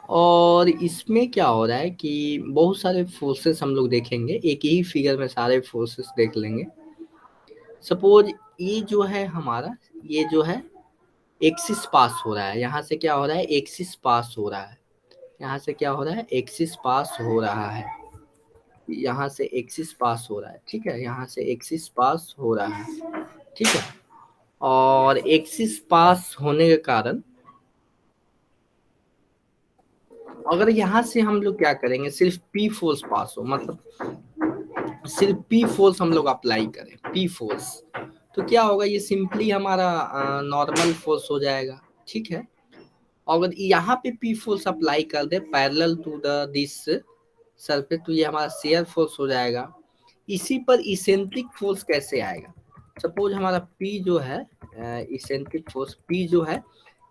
और इसमें क्या हो रहा है कि बहुत सारे फोर्सेस हम लोग देखेंगे, एक ही फिगर में सारे फोर्सेस देख लेंगे। सपोज ये जो है हमारा, ये जो है एक्सिस पास हो रहा है, यहाँ से क्या हो रहा है, एक्सिस पास हो रहा है, यहाँ से क्या हो रहा है, एक्सिस पास हो रहा है, यहाँ से एक्सिस पास हो रहा है, ठीक है, यहाँ से एक्सिस पास हो रहा है, ठीक है। और एक्सिस पास होने के कारण अगर यहाँ से हम लोग क्या करेंगे, सिर्फ पी फोर्स पास हो, मतलब सिर्फ पी फोर्स हम लोग अप्लाई करें, पी फोर्स, तो क्या होगा, ये सिंपली हमारा नॉर्मल फोर्स हो जाएगा, ठीक है। अगर यहाँ पे पी फोर्स अप्लाई कर दे parallel to the this surface, तो ये हमारा शेयर फोर्स हो जाएगा। इसी पर इसेंट्रिक फोर्स कैसे आएगा, सपोज हमारा पी जो है, इसेंट्रिक फोर्स पी जो है,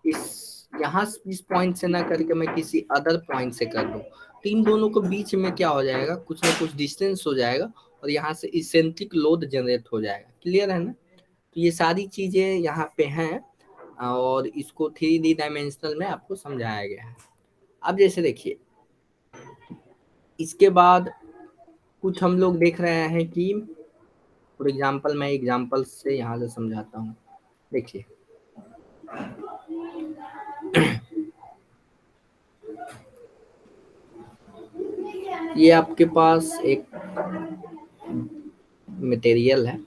इस पॉइंट से ना करके मैं किसी अदर पॉइंट से कर दूं, तो इन दोनों के बीच में क्या हो जाएगा, कुछ ना कुछ डिस्टेंस हो जाएगा, और यहाँ से इसेंट्रिक लोड जनरेट हो जाएगा। क्लियर है ना? तो ये सारी चीजें यहाँ पे हैं, और इसको 3D डायमेंशनल में आपको समझाया गया है। अब जैसे देखिए, इसके बाद कुछ हम लोग देख रहे हैं कि फॉर एग्जाम्पल, मैं एग्जाम्पल से यहाँ से समझाता हूँ। देखिए, ये आपके पास एक मटेरियल है,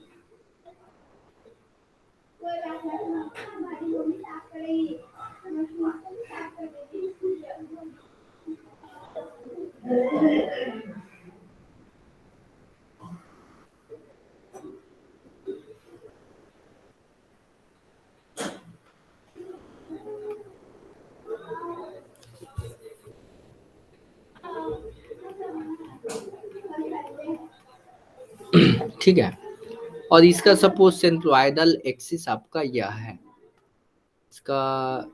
ठीक है, और इसका सपोज सेंट्रोइडल एक्सिस आपका यह है, इसका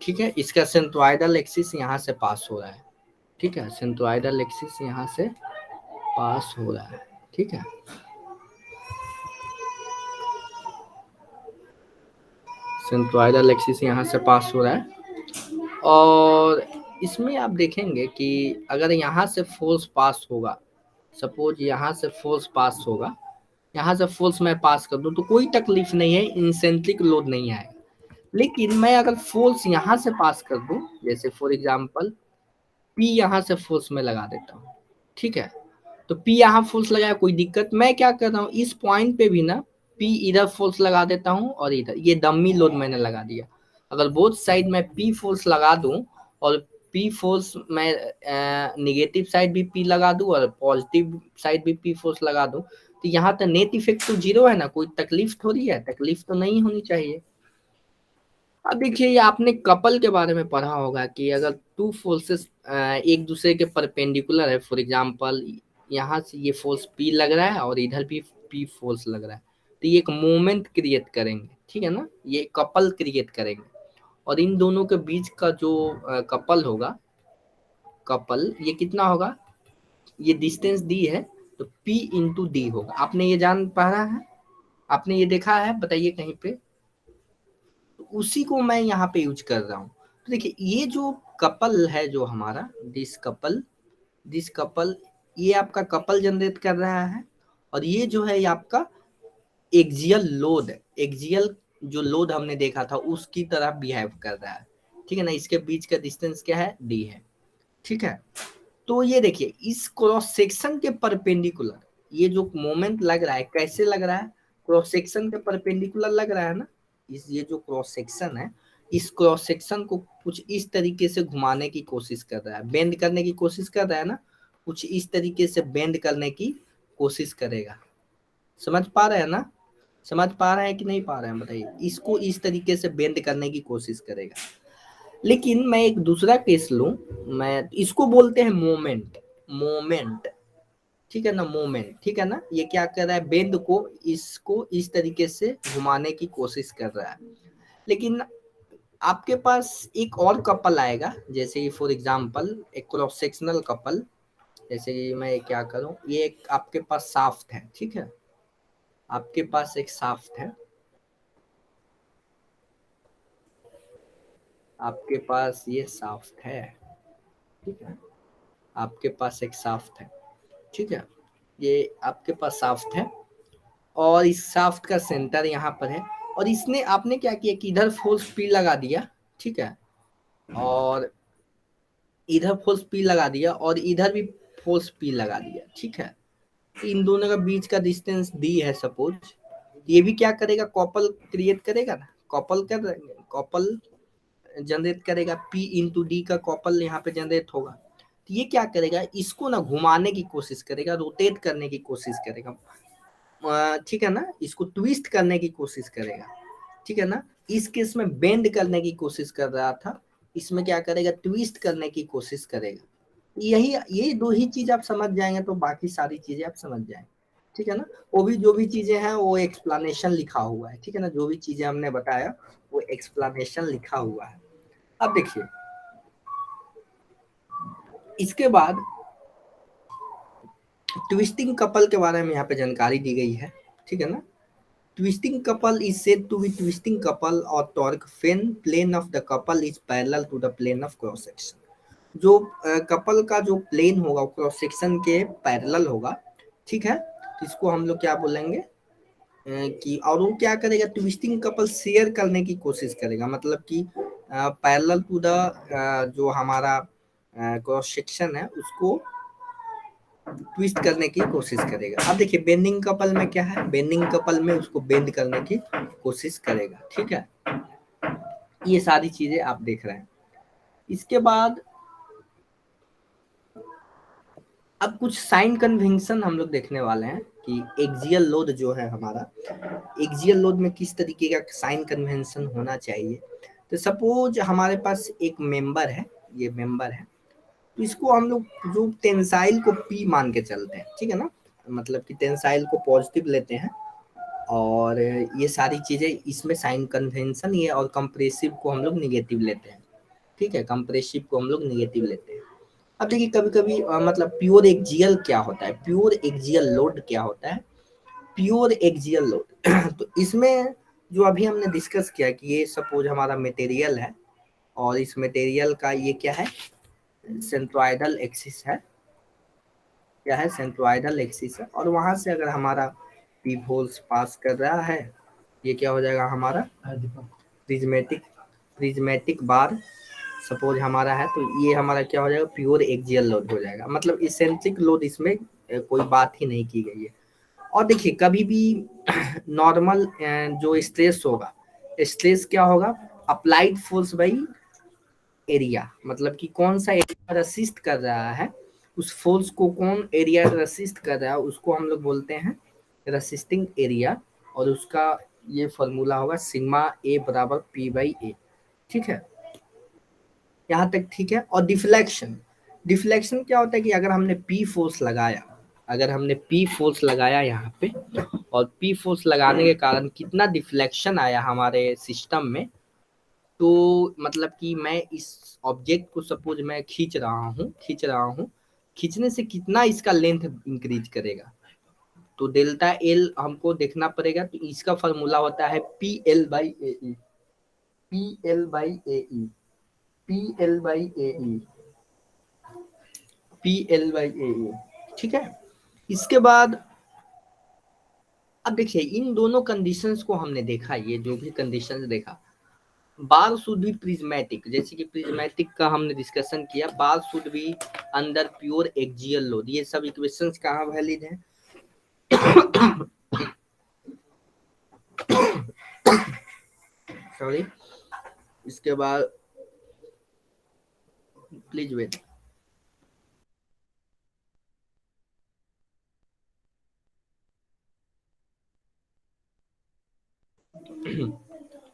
ठीक है, इसका सेंट्रोइडल एक्सिस यहाँ से पास हो रहा है, ठीक है, सेंट्रोइडल एक्सिस यहाँ से पास हो रहा है, ठीक है। सेंट्रोइडल एक्सिस यहाँ से पास हो रहा है, और इसमें आप देखेंगे कि अगर यहाँ से फोर्स पास होगा, सपोज यहाँ से फोर्स पास होगा, यहाँ से फोर्स मैं पास कर दूं तो कोई तकलीफ नहीं है, इंसेंट्रिक लोड नहीं आएगा। लेकिन मैं अगर फोर्स यहाँ से पास कर दूं, जैसे फॉर एग्जांपल पी यहाँ से फोर्स में लगा देता हूँ, ठीक है, तो पी यहाँ फोर्स लगाया, कोई दिक्कत, मैं क्या कर रहा हूँ, इस पॉइंट पे भी ना पी इधर फोर्स लगा देता हूँ, और इधर ये डमी लोड मैंने लगा दिया। अगर बोथ साइड में पी फोर्स लगा दूं, और पी फोर्स मैं निगेटिव साइड भी पी लगा दूं और पॉजिटिव साइड भी पी फोर्स लगा दूं, तो यहाँ तो नेट इफेक्ट तो जीरो है ना, कोई तकलीफ थोड़ी है, तकलीफ तो नहीं होनी चाहिए। अब देखिए, ये आपने कपल के बारे में पढ़ा होगा कि अगर टू फोर्सेस एक दूसरे के परपेंडिकुलर है, फॉर एग्जांपल यहाँ से ये फोर्स पी लग रहा है और इधर भी पी फोर्स लग रहा है, तो ये एक मोमेंट क्रिएट करेंगे, ठीक है ना, ये कपल क्रिएट करेंगे, और इन दोनों के बीच का जो कपल होगा, कपल ये कितना होगा, ये डिस्टेंस दी है, तो P इंटू डी होगा। आपने ये जान पा रहा है, आपने ये देखा है, बताइए कहीं पे, तो उसी को मैं यहाँ पे यूज कर रहा हूँ। तो देखिए, ये जो कपल है जो हमारा, दिस कपल, ये आपका कपल जनरेट कर रहा है, और ये जो है ये आपका एक्सियल लोड, एक्सियल जो लोड हमने देखा था उसकी तरह बिहेव कर रहा है, ठीक है ना, इसके बीच का डिस्टेंस क्या है, डी है, ठीक है। तो ये देखिए, इस क्रॉस सेक्शन के परपेंडिकुलर ये जो मोमेंट लग रहा है, कैसे लग रहा है, क्रॉस सेक्शन के परपेंडिकुलर लग रहा है ना, ये जो क्रॉस सेक्शन है, इस क्रॉस सेक्शन को कुछ इस तरीके से घुमाने की कोशिश कर रहा है, बेंड करने की कोशिश कर रहा है ना, कुछ इस तरीके से बेंड करने की कोशिश करेगा। समझ पा रहे हैं ना? समझ पा रहे हैं कि नहीं पा रहे हैं बताइए? इसको इस तरीके से बेंड करने की कोशिश करेगा। लेकिन मैं एक दूसरा केस लूं, मैं इसको बोलते हैं मोमेंट। मोमेंट, ठीक है ना, मोमेंट, ठीक है ना। ये क्या कर रहा है, बेंड को इसको इस तरीके से घुमाने की कोशिश कर रहा है। लेकिन आपके पास एक और कपल आएगा, जैसे कि फॉर एग्जांपल एक क्रॉस सेक्शनल कपल, जैसे कि मैं क्या करूं, ये एक आपके पास शाफ्ट है, ठीक है, आपके पास एक शाफ्ट है, आपके पास ये शाफ्ट है, ठीक है, आपके पास एक शाफ्ट है, ठीक है, ये आपके पास शाफ्ट है और इस शाफ्ट का सेंटर यहाँ पर है। और इसने आपने क्या किया कि इधर फोर्स पी लगा दिया, ठीक है, और इधर फोर्स पी लगा दिया और इधर भी फोर्स पी लगा दिया, ठीक है। इन दोनों का बीच का डिस्टेंस डी है सपोज। ये भी क्या करेगा, कॉपल क्रिएट करेगा ना, कॉपल कर कॉपल जनरेट करेगा, पी इंटू डी का कॉपल यहाँ पे जनरेट होगा। तो ये क्या करेगा, इसको ना घुमाने की कोशिश करेगा, रोटेट करने की कोशिश करेगा, ठीक है ना, इसको ट्विस्ट करने की कोशिश करेगा, ठीक है ना। इस केस में बेंड करने की कोशिश कर रहा था, इसमें क्या करेगा, ट्विस्ट करने की कोशिश करेगा। यही दो ही चीज आप समझ जाएंगे तो बाकी सारी चीजें आप समझ जाएंगे, ठीक है ना। वो भी जो भी चीजें हैं वो एक्सप्लेनेशन लिखा हुआ है, ठीक है ना, जो भी चीजें हमने बताया वो एक्सप्लेनेशन लिखा हुआ है। अब देखिए इसके बाद ट्विस्टिंग कपल के बारे में यहाँ पे जानकारी दी गई है, ठीक है ना। Twisting couple is said to be twisting couple और torque when plane of the couple is parallel to the plane of cross section. जो कपल का जो प्लेन होगा क्रॉस सेक्शन के पैरेलल होगा, ठीक है, तो इसको हम लोग क्या बोलेंगे कि, और वो क्या करेगा, ट्विस्टिंग कपल शेयर करने की कोशिश करेगा, मतलब कि पैरेलल टू द जो हमारा क्रॉस सेक्शन है उसको ट्विस्ट करने की कोशिश करेगा। अब देखिए बेंडिंग कपल में क्या है, बेंडिंग कपल में उसको बेंड करने की कोशिश करेगा, ठीक है। ये सारी चीजें आप देख रहे हैं। इसके बाद अब कुछ साइन कन्वेंशन हम लोग देखने वाले हैं कि एक्सियल लोड जो है हमारा, एक्सियल लोड में किस तरीके का साइन कन्वेंशन होना चाहिए। तो सपोज हमारे पास एक मेंबर है, ये मेंबर है, तो इसको हम लोग जो टेंसाइल को पी मान के चलते हैं, ठीक है ना, मतलब कि टेंसाइल को पॉजिटिव लेते हैं और ये सारी चीजें इसमें साइन कन्वेंशन ये, और कंप्रेसिव को हम लोग निगेटिव लेते हैं, ठीक है, कंप्रेसिव को हम लोग निगेटिव लेते हैं। अब देखिए कभी कभी मतलब प्योर एक्सियल क्या होता है, प्योर एक्सियल लोड क्या होता है, प्योर एक्सियल लोड तो इसमें जो अभी हमने डिस्कस किया कि ये सपोज हमारा मटेरियल है और इस मटेरियल का ये क्या है, सेंट्रोइडल एक्सिस है, क्या है, सेंट्रोइडल एक्सिस है, और वहां से अगर हमारा पी फोर्स पास कर रहा है, ये क्या हो जाएगा हमारा प्रिज्मेटिक, प्रिज्मेटिक बार सपोज हमारा है, तो ये हमारा क्या हो जाएगा, प्योर एक्सियल लोड हो जाएगा, मतलब इसेंट्रिक लोड इसमें कोई बात ही नहीं की गई है। और देखिए कभी भी नॉर्मल जो स्ट्रेस होगा, स्ट्रेस क्या होगा, अप्लाइड फोर्स बाई एरिया, मतलब कि कौन सा एरिया रेसिस्ट कर रहा है, उस फोर्स को कौन एरिया रेसिस्ट कर रहा है उसको हम लोग बोलते हैं रेसिस्टिंग एरिया, और उसका ये फॉर्मूला होगा सिग्मा ए बराबर पी बाई ए, ठीक है, यहाँ तक ठीक है। और डिफ्लेक्शन, डिफ्लेक्शन क्या होता है कि अगर हमने पी फोर्स लगाया, अगर हमने पी फोर्स लगाया यहाँ पे, और पी फोर्स लगाने के कारण कितना डिफ्लेक्शन आया हमारे सिस्टम में, तो मतलब कि मैं इस ऑब्जेक्ट को सपोज मैं खींच रहा हूँ, खींचने से कितना इसका लेंथ इंक्रीज करेगा, तो डेल्टा एल हमको देखना पड़ेगा। तो इसका फॉर्मूला होता है P L by A E, P L by A E, P L by A E, P L by A E, ठीक है। इसके बाद अब देखिए इन दोनों कंडीशंस को हमने देखा, ये जो भी कंडीशंस देखा, बार शुड बी प्रिज्मेटिक, जैसे कि प्रिज्मेटिक का हमने डिस्कशन किया, bar should be under pure axial load, ये सब इक्वेशंस कहाँ वैलिड है सॉरी, इसके बाद प्लीज वेट।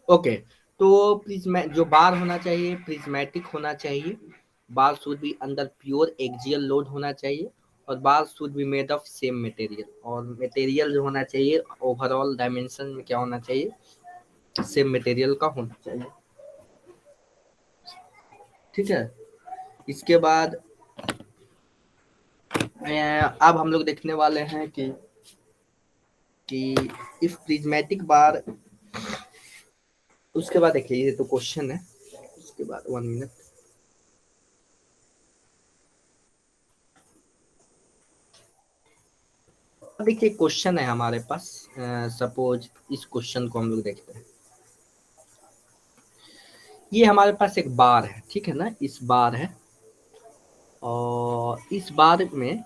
ओके, तो प्रिज्मै जो बार होना चाहिए प्रिज्मेटिक होना चाहिए, bar should be under pure axial load होना चाहिए, और bar should be made of same material, और मटेरियल जो होना चाहिए ओवरऑल डायमेंशन में क्या होना चाहिए, सेम मटेरियल का होना चाहिए। ठीक है, इसके बाद अब हम लोग देखने वाले हैं कि इफ प्रिज्मेटिक बार, उसके बाद देखिए ये तो क्वेश्चन है, उसके बाद 1 मिनट। देखिए क्वेश्चन है हमारे पास, सपोज इस क्वेश्चन को हम लोग देखते हैं। ये हमारे पास एक बार है, ठीक है ना, इस बार है, और इस बार में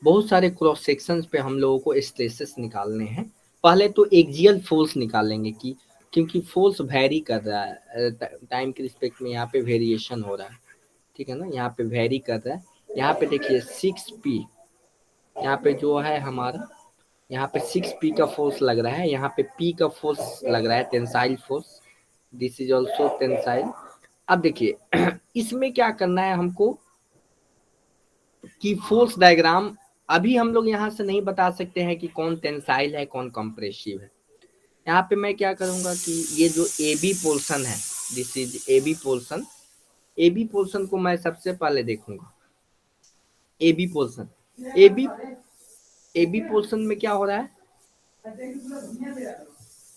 बहुत सारे क्रॉस सेक्शंस पे हम लोगों को स्ट्रेसेस निकालने हैं। पहले तो एक्सियल फोर्स निकालेंगे कि क्योंकि फोर्स वेरी कर रहा है टाइम के रिस्पेक्ट में, यहाँ पे वेरिएशन हो रहा है, ठीक है ना, यहाँ पे वेरी कर रहा है। यहाँ पे देखिए 6P, यहाँ पे जो है हमारा, यहाँ पे 6P का फोर्स लग रहा है, यहाँ पे P का फोर्स लग रहा है, tensile force, this is also tensile. अब देखिए इसमें क्या करना है हमको कि फोर्स डायग्राम अभी हम लोग यहाँ से नहीं बता सकते हैं कि कौन टेंसाइल है कौन कंप्रेसिव है। यहाँ पे मैं क्या करूंगा कि ये जो ए बी पोर्शन है, this is A B portion, A B portion को मैं सबसे पहले देखूंगा। A B portion, A B A B portion में क्या हो रहा है,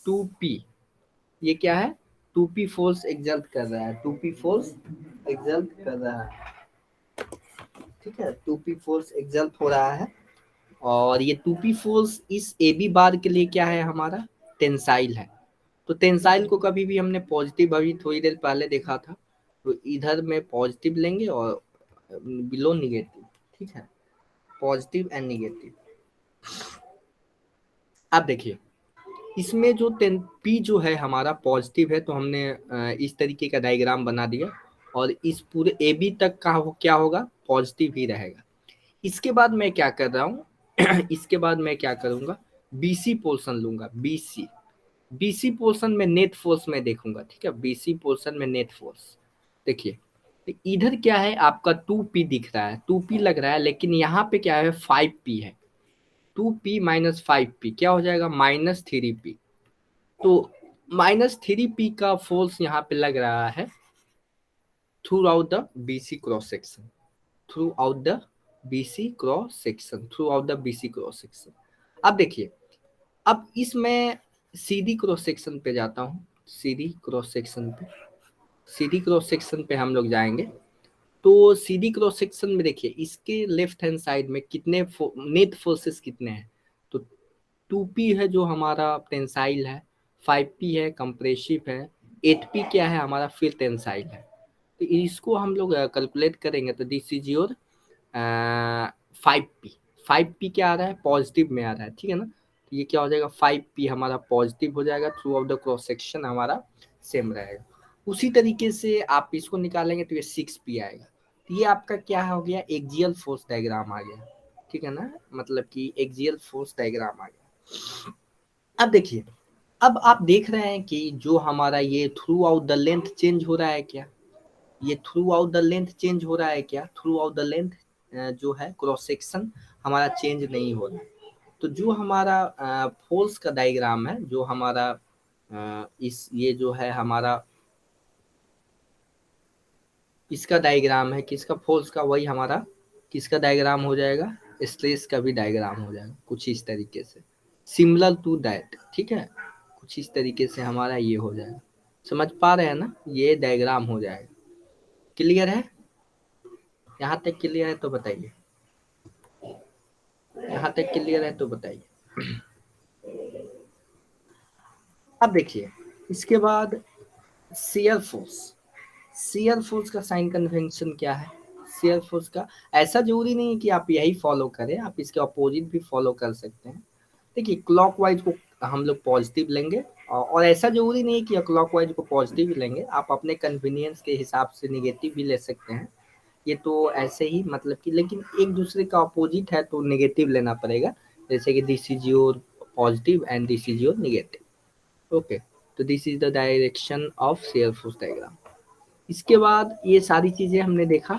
2P, ये क्या है, 2P फोर्स एक्सर्ट कर रहा है, 2P फोर्स एक्सर्ट कर रहा है, ठीक है, 2P फोर्स एक्सर्ट हो रहा है। और ये 2P फोर्स इस ए बी बार के लिए क्या है हमारा, टेंसाइल है। तो टेंसाइल को कभी भी हमने पॉजिटिव, अभी थोड़ी देर पहले देखा था, तो इधर में पॉजिटिव लेंगे और बिलो निगेटिव, ठीक है, पॉजिटिव एंड निगेटिव। अब देखिए इसमें जो 10P जो है हमारा पॉजिटिव है, तो हमने इस तरीके का डायग्राम बना दिया, और इस पूरे ए बी तक का क्या होगा, पॉजिटिव ही रहेगा। इसके बाद मैं क्या कर रहा हूँ इसके बाद मैं क्या करूंगा, BC पोर्शन लूंगा, BC, BC पोर्शन में नेट फोर्स में देखूंगा, ठीक है, BC पोर्शन में नेट फोर्स। देखिए तो इधर क्या है आपका 2P दिख रहा है, 2P लग रहा है, लेकिन यहाँ पे क्या है 5P है, 2P माइनस 5P क्या हो जाएगा, -3P। तो -3P का फोर्स यहाँ पे लग रहा है through out the BC cross section, through out the BC cross section, through out the BC cross section. अब देखिए, अब इसमें CD क्रॉस सेक्शन पे जाता हूँ, CD क्रॉस सेक्शन पे, CD क्रॉस सेक्शन पे हम लोग जाएंगे। तो CD क्रॉस सेक्शन में देखिए इसके लेफ्ट हैंड साइड में कितने नेट फोर्सेस कितने हैं, तो 2P है जो हमारा टेंसाइल है, 5P है कंप्रेसिव है, 8P क्या है हमारा फिर टेंसाइल है। तो इसको हम लोग कैलकुलेट करेंगे, तो this is your 5P, 5P क्या आ रहा है, पॉजिटिव में आ रहा है, ठीक है ना, तो ये क्या हो जाएगा 5P हमारा पॉजिटिव हो जाएगा, through out the cross section हमारा सेम रहेगा। उसी तरीके से आप इसको निकालेंगे तो ये 6P आएगा। तो ये आपका क्या हो गया, एक्सियल फोर्स डायग्राम आ गया, ठीक है ना, मतलब कि एक्सियल फोर्स डायग्राम आ गया। अब देखिए, अब आप देख रहे हैं कि जो हमारा ये through out the length change हो रहा है क्या, ये through out the length change हो रहा है क्या, थ्रू आउट द लेंथ जो है क्रॉस सेक्शन हमारा चेंज नहीं हो रहा है। तो जो हमारा फोर्स का डायग्राम है, जो हमारा इस ये जो है हमारा इसका डायग्राम है किसका, फोर्स का, वही हमारा किसका डायग्राम हो जाएगा, स्ट्रेस का भी डायग्राम हो जाएगा कुछ इस तरीके से, सिमिलर टू दैट, ठीक है, कुछ इस तरीके से हमारा ये हो जाएगा। समझ पा रहे हैं ना, ये डायग्राम हो जाएगा। क्लियर है, यहाँ तक क्लियर है तो बताइए, यहाँ तक क्लियर है तो बताइए। अब देखिए इसके बाद शेयर फोर्स, शेयर फोर्स का साइन कन्वेंशन क्या है, शेयर फोर्स का ऐसा जरूरी नहीं है कि आप यही फॉलो करें, आप इसके अपोजिट भी फॉलो कर सकते हैं। देखिए क्लॉकवाइज को हम लोग पॉजिटिव लेंगे, और ऐसा जरूरी नहीं कि क्लॉकवाइज को पॉजिटिव ही लेंगे, आप अपने कन्वीनियंस के हिसाब से निगेटिव भी ले सकते हैं। ये तो ऐसे ही मतलब कि, लेकिन एक दूसरे का अपोजिट है तो नेगेटिव लेना पड़ेगा। जैसे कि this is your positive and this is your negative. Okay, तो this is the direction of shear force diagram. इसके बाद ये सारी चीजें हमने देखा।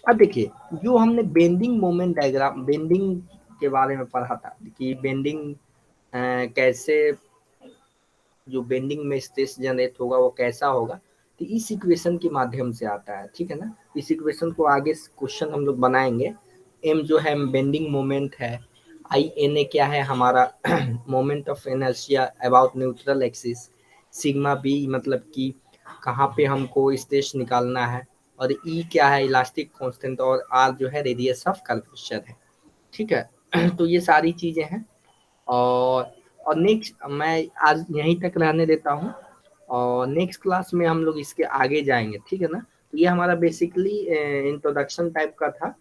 अब देखिए, जो हमने बेंडिंग मोमेंट डायग्राम, बेंडिंग के बारे में पढ़ा था कि बेंडिंग कैसे, जो बेंडिंग में स्ट्रेस जनरेट होगा वो कैसा होगा, तो इस इक्वेशन के माध्यम से आता है, ठीक है ना। इस इक्वेशन को आगे क्वेश्चन हम लोग बनाएंगे। एम जो है बेंडिंग मोमेंट है, आई एन ए क्या है हमारा moment of inertia about neutral axis, sigma B मतलब कि कहाँ पे हमको स्ट्रेस निकालना है, और ई क्या है इलास्टिक कांस्टेंट, और आर जो है रेडियस ऑफ कर्वेचर है, ठीक है। तो ये सारी चीजें हैं। और और नेक्स्ट मैं आज यहीं तक रहने देता हूँ, और नेक्स्ट क्लास में हम लोग इसके आगे जाएंगे, ठीक है ना। तो ये हमारा बेसिकली इंट्रोडक्शन टाइप का था,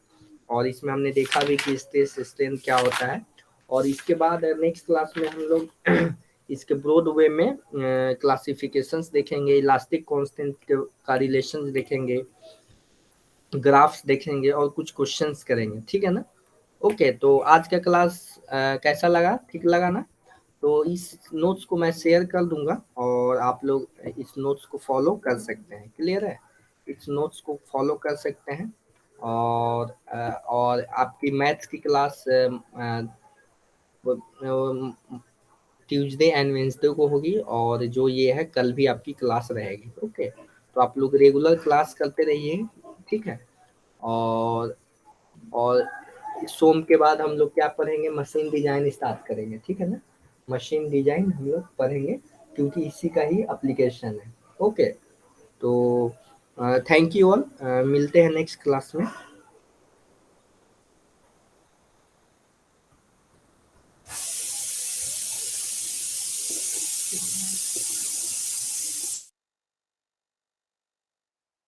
और इसमें हमने देखा भी कि स्ट्रेस स्ट्रेन क्या होता है। और इसके बाद नेक्स्ट क्लास में हम लोग इसके ब्रॉड वे में क्लासिफिकेशंस देखेंगे, इलास्टिक कांस्टेंट का रिलेशन देखेंगे, ग्राफ्स देखेंगे, और कुछ क्वेश्चंस करेंगे, ठीक है ना। ओके, तो आज का क्लास कैसा लगा, ठीक लगा ना। तो इस नोट्स को मैं शेयर कर दूंगा, और आप लोग इस नोट्स को फॉलो कर सकते हैं, क्लियर है। इस नोट्स को फॉलो कर सकते हैं। और आपकी मैथ्स की क्लास ट्यूसडे एंड वेंसडे को होगी, और जो ये है कल भी आपकी क्लास रहेगी। ओके, तो आप लोग रेगुलर क्लास करते रहिए, ठीक है। और और सोम के बाद हम लोग क्या पढ़ेंगे, मशीन डिजाइन स्टार्ट करेंगे, ठीक है ना। मशीन डिजाइन हम लोग पढ़ेंगे, क्योंकि इसी का ही एप्लीकेशन है। ओके, तो थैंक यू ऑल, मिलते हैं नेक्स्ट क्लास में।